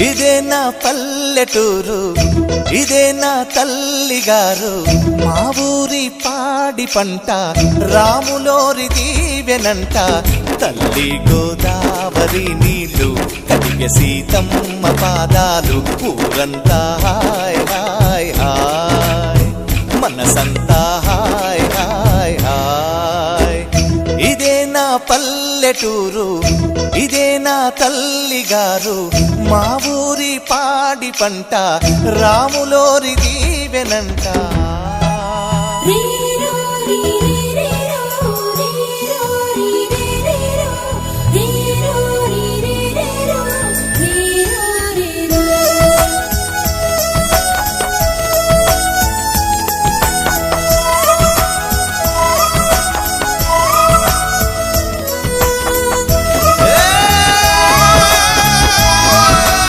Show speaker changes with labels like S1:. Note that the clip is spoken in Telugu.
S1: ఇదే నా పల్లెటూరు, ఇదే నా తల్లిగారు, మా ఊరి పాడి పంట రాములోరి దీవెనంట. తల్లి గోదావరి నీళ్ళు కడిగ సీతమ్మ పాదాలు, ఊరంతా హాయ్ హాయ్ హాయ్, మనసంతా హాయ్ హాయ్ హాయ్. ఇదే నా పల్లెటూరు, ఇదే నా తల్లిగారు, మా ఊరి పాడి పంట రాములోరి దీవెనంట.